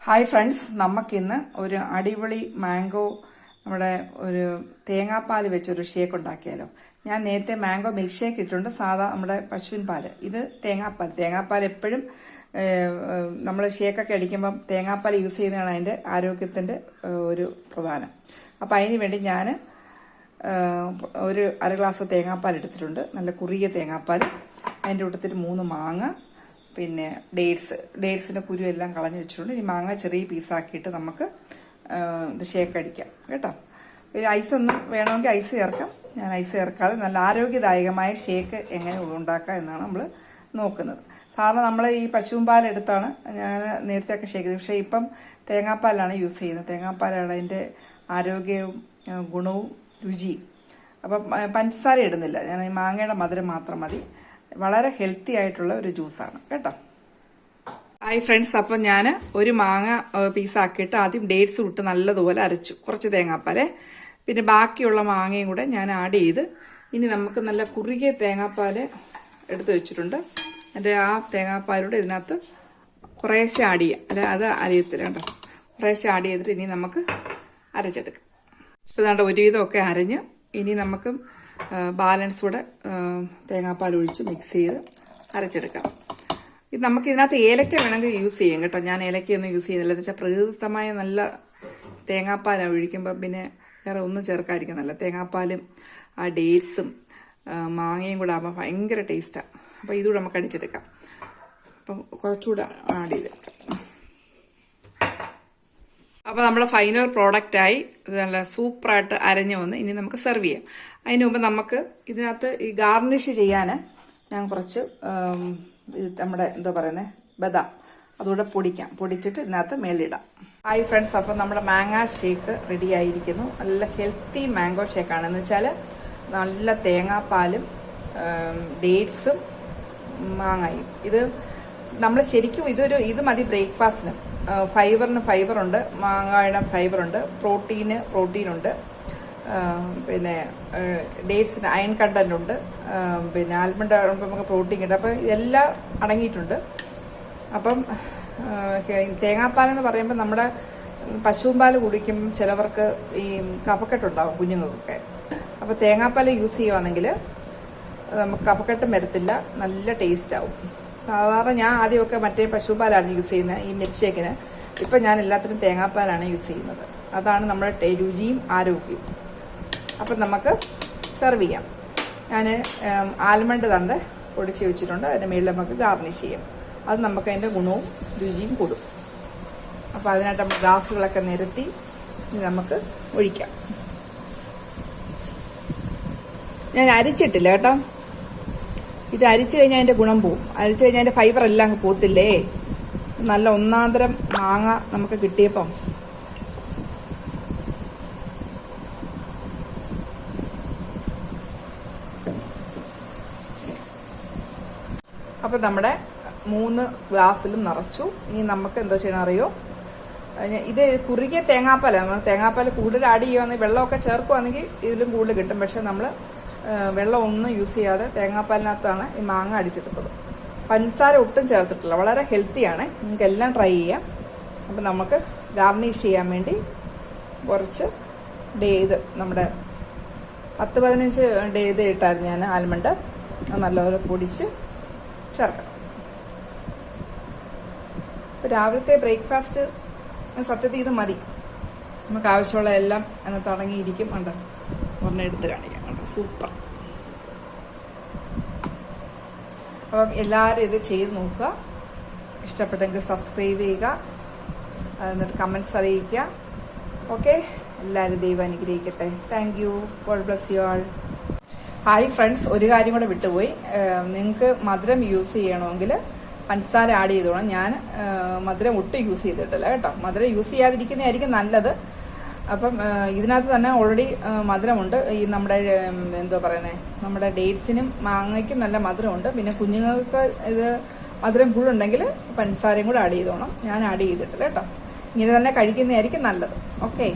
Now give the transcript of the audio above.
Hi friends, നമുക്കിന്ന് ഒരു അടിപൊളി മാംഗോ നമ്മുടെ ഒരു തേങ്ങാപ്പാൽ വെച്ചൊരു ഷേക്ക് ഉണ്ടാക്കിയാലോ. ഞാൻ നേരത്തെ മാംഗോ മിൽക്ക് ഷേക്ക് ഇട്ടിട്ടുണ്ട്, സാധാ നമ്മുടെ പശുവിൻ പാൽ. ഇത് തേങ്ങാപ്പാൽ എപ്പോഴും നമ്മൾ ഷേക്കൊക്കെ അടിക്കുമ്പം തേങ്ങാപ്പാൽ യൂസ് ചെയ്യുന്നതാണ് അതിൻ്റെ ആരോഗ്യത്തിൻ്റെ ഒരു പ്രധാനം. അപ്പോൾ അതിന് വേണ്ടി ഞാൻ ഒരു അര ഗ്ലാസ് തേങ്ങാപ്പാൽ എടുത്തിട്ടുണ്ട്, നല്ല കുറുകിയ തേങ്ങാപ്പാൽ. അതിൻ്റെ കൂട്ടത്തിൽ 3 മാങ്ങ, പിന്നെ ഡേറ്റ്സിൻ്റെ കുരു എല്ലാം കളഞ്ഞു വെച്ചിട്ടുണ്ട്. ഇനി മാങ്ങ ചെറിയ പീസാക്കിയിട്ട് നമുക്ക് ഇത് ഷേക്ക് അടിക്കാം കേട്ടോ. ഒരു ഐസൊന്നും വേണമെങ്കിൽ ഐസ് ചേർക്കാം. ഞാൻ ഐസ് ചേർക്കാതെ നല്ല ആരോഗ്യദായകമായ ഷേക്ക് എങ്ങനെ ഉണ്ടാക്കാം എന്നാണ് നമ്മൾ നോക്കുന്നത്. സാധാരണ നമ്മൾ ഈ പശുവും പാലെടുത്താണ് ഞാൻ നേരത്തെയൊക്കെ ഷേക്ക് ചെയ്തത്, പക്ഷേ ഇപ്പം തേങ്ങാപ്പാലാണ് യൂസ് ചെയ്യുന്നത്. തേങ്ങാപ്പാലാണ് അതിൻ്റെ ആരോഗ്യവും ഗുണവും രുചിയും. അപ്പം പഞ്ചസാര ഇടുന്നില്ല, ഞാൻ ഈ മാങ്ങയുടെ മധുരം മാത്രം മതി. വളരെ ഹെൽത്തി ആയിട്ടുള്ള ഒരു ജ്യൂസാണ് കേട്ടോ. ഹായ് ഫ്രണ്ട്സ്, അപ്പം ഞാൻ ഒരു മാങ്ങ പീസാക്കിയിട്ട് ആദ്യം ഡേറ്റ്സ് ഇട്ട് നല്ലതുപോലെ അരച്ചു, കുറച്ച് തേങ്ങാപ്പാലേ. പിന്നെ ബാക്കിയുള്ള മാങ്ങയും കൂടെ ഞാൻ ആഡ് ചെയ്ത് ഇനി നമുക്ക് നല്ല കുറുകിയ തേങ്ങാപ്പാൽ എടുത്ത് വെച്ചിട്ടുണ്ട്. എൻ്റെ ആ തേങ്ങാപ്പാലൂടെ ഇതിനകത്ത് കുറേശ്ശെ ആഡ് ചെയ്യാം, അല്ല അത് അരിയത്തില്ല കേട്ടോ. കുറേശ്ശെ ആഡ് ചെയ്തിട്ട് ഇനി നമുക്ക് അരച്ചെടുക്കാം. ഇപ്പോൾ ഇതാണ്ട് ഒരുവിധമൊക്കെ അരഞ്ഞ് ഇനി നമുക്ക് ബാലൻസ് കൂടെ തേങ്ങാപ്പാൽ ഒഴിച്ച് മിക്സ് ചെയ്ത് അരച്ചെടുക്കാം. ഇത് നമുക്ക് ഇതിനകത്ത് ഏലക്ക വേണമെങ്കിൽ യൂസ് ചെയ്യാം കേട്ടോ. ഞാൻ ഏലക്കയൊന്നും യൂസ് ചെയ്യുന്നില്ല, എന്ന് വെച്ചാൽ പ്രകൃതമായ നല്ല തേങ്ങാപ്പാലാണ് ഒഴിക്കുമ്പോൾ പിന്നെ വേറെ ഒന്നും ചേർക്കാതിരിക്കും. നല്ല തേങ്ങാപ്പാലും ആ ഡേറ്റ്സും മാങ്ങയും കൂടെ ആകുമ്പോൾ ഭയങ്കര ടേസ്റ്റാണ്. അപ്പോൾ ഇതുകൂടെ നമുക്ക് അടിച്ചെടുക്കാം. അപ്പം കുറച്ചുകൂടെ ആഡ് ചെയ്തെടുക്കാം. അപ്പോൾ നമ്മുടെ ഫൈനൽ പ്രോഡക്റ്റായി നല്ല സൂപ്പറായിട്ട് അരഞ്ഞു വന്ന് ഇനി നമുക്ക് സെർവ് ചെയ്യാം. അതിന് മുമ്പ് നമുക്ക് ഇതിനകത്ത് ഈ ഗാർണിഷ് ചെയ്യാൻ ഞാൻ കുറച്ച് നമ്മുടെ എന്താ പറയുന്നത് ബദാം അതുകൂടെ പൊടിച്ചിട്ട് ഇതിനകത്ത് മേളിടാം. ഹായ് ഫ്രണ്ട്സ്, അപ്പം നമ്മുടെ മാങ്ങ ഷേക്ക് റെഡി ആയിരിക്കുന്നു. നല്ല ഹെൽത്തി മാംഗോ ഷേക്കാണ്. എന്ന് വെച്ചാൽ നല്ല തേങ്ങാപ്പാലും ഡേറ്റ്സും മാങ്ങയും. ഇത് നമ്മൾ ശരിക്കും ഇത് മതി ബ്രേക്ക്ഫാസ്റ്റിന്. ഫൈബറുണ്ട്, മാങ്ങയുടെ ഫൈബറുണ്ട്, പ്രോട്ടീനുണ്ട്, പിന്നെ ഡേറ്റ്സിന് അയൺ കണ്ടന്റ് ഉണ്ട്, പിന്നെ ആൽമണ്ട് നമുക്ക് പ്രോട്ടീൻ കിട്ടും. അപ്പം ഇതെല്ലാം അടങ്ങിയിട്ടുണ്ട്. അപ്പം തേങ്ങാപ്പാലെന്ന് പറയുമ്പോൾ നമ്മുടെ പശുവും പാൽ കുടിക്കുമ്പം ചിലവർക്ക് ഈ കഫക്കെട്ടുണ്ടാവും കുഞ്ഞുങ്ങൾക്കൊക്കെ. അപ്പോൾ തേങ്ങാപ്പാൽ യൂസ് ചെയ്യുകയാണെങ്കിൽ നമുക്ക് കഫക്കെട്ടും വരത്തില്ല, നല്ല ടേസ്റ്റ് ആവും. സാധാരണ ഞാൻ ആദ്യമൊക്കെ മറ്റേ പശുപാലാണ് യൂസ് ചെയ്യുന്നത് ഈ മിൽക്ക് ഷേക്കിന്. ഇപ്പം ഞാൻ എല്ലാത്തിനും തേങ്ങാപ്പാലാണ് യൂസ് ചെയ്യുന്നത്. അതാണ് നമ്മുടെ രുചിയും ആരോഗ്യവും. അപ്പം നമുക്ക് സെർവ് ചെയ്യാം. ഞാൻ ആൽമണ്ട് തണ്ട് പൊടിച്ച് വെച്ചിട്ടുണ്ട്, അതിൻ്റെ മുകളിൽ നമുക്ക് ഗാർണിഷ് ചെയ്യാം. അത് നമുക്ക് അതിൻ്റെ ഗുണവും രുചിയും കൂടും. അപ്പോൾ അതിനായിട്ട് നമ്മൾ ഗ്ലാസ്സുകളൊക്കെ നിരത്തി നമുക്ക് ഒഴിക്കാം. ഞാൻ അരിച്ചിട്ടില്ല കേട്ടോ. ഇത് അരിച്ചു കഴിഞ്ഞാൽ അതിൻ്റെ ഗുണം പോവും. അരിച്ചു കഴിഞ്ഞാൽ അതിൻ്റെ ഫൈബർ എല്ലാം അങ്ങ് പോത്തില്ലേ. നല്ല ഒന്നാന്തരം മാങ്ങ നമുക്ക് കിട്ടിയപ്പം അപ്പം നമ്മുടെ 3 ഗ്ലാസ്സിലും നിറച്ചു. ഇനി നമുക്ക് എന്താ ചെയ്യണം അറിയോ, ഇത് കുറുകിയ തേങ്ങാപ്പാലാണ്. തേങ്ങാപ്പാൽ കൂടുതൽ ആഡ് ചെയ്യുകയാണെങ്കിൽ വെള്ളമൊക്കെ ചേർക്കുകയാണെങ്കിൽ ഇതിലും കൂടുതൽ കിട്ടും. പക്ഷെ നമ്മൾ വെള്ളം ഒന്നും യൂസ് ചെയ്യാതെ തേങ്ങാപ്പാലിനകത്താണ് ഈ മാങ്ങ അടിച്ചെടുത്തത്. പഞ്ചസാര ഒട്ടും ചേർത്തിട്ടില്ല. വളരെ ഹെൽത്തിയാണ്, നിങ്ങൾക്ക് എല്ലാം ട്രൈ ചെയ്യാം. അപ്പം നമുക്ക് ഗാർണിഷ് ചെയ്യാൻ വേണ്ടി കുറച്ച് ഇത് നമ്മുടെ 10-15 ഇത് ഇട്ടായിരുന്നു ഞാൻ ആൽമണ്ട്. നല്ലപോലെ പൊടിച്ച് ചേർക്കണം. ഇപ്പോൾ രാവിലത്തെ ബ്രേക്ക്ഫാസ്റ്റ് സത്യത്തിൽ ഇത് മതി. നമുക്ക് ആവശ്യമുള്ള എല്ലാം അതിനകത്ത് അടങ്ങിയിരിക്കും. ഉണ്ട് ഒരെണ്ണം എടുത്ത് കാണിക്കാം. സൂപ്പർ. അപ്പം എല്ലാവരും ഇത് ചെയ്ത് നോക്കുക. ഇഷ്ടപ്പെട്ടെങ്കിൽ സബ്സ്ക്രൈബ് ചെയ്യുക, എന്നിട്ട് കമൻറ്റ്സ് അറിയിക്കുക. ഓക്കെ, എല്ലാവരും ദൈവം അനുഗ്രഹിക്കട്ടെ. Thank you. God bless you all. Hi friends, ഒരു കാര്യം കൂടെ വിട്ടുപോയി. നിങ്ങൾക്ക് മധുരം യൂസ് ചെയ്യണമെങ്കിൽ പഞ്ചസാര ആഡ് ചെയ്തോളാം. ഞാൻ മധുരം ഒട്ടും യൂസ് ചെയ്തിട്ടില്ല കേട്ടോ. മധുരം യൂസ് ചെയ്യാതിരിക്കുന്നതായിരിക്കും നല്ലത്. അപ്പം ഇതിനകത്ത് തന്നെ ഓൾറെഡി മധുരമുണ്ട്. ഈ നമ്മുടെ എന്താ പറയുന്നത് നമ്മുടെ ഡേറ്റ്സിനും മാങ്ങയ്ക്കും നല്ല മധുരമുണ്ട്. പിന്നെ കുഞ്ഞുങ്ങൾക്ക് ഇത് മധുരം കൂടുതലുണ്ടെങ്കിൽ പഞ്ചസാരയും കൂടെ ആഡ് ചെയ്തോണം. ഞാൻ ആഡ് ചെയ്തിട്ടില്ല കേട്ടോ. ഇങ്ങനെ തന്നെ കഴിക്കുന്നതായിരിക്കും നല്ലത്. ഓക്കെ.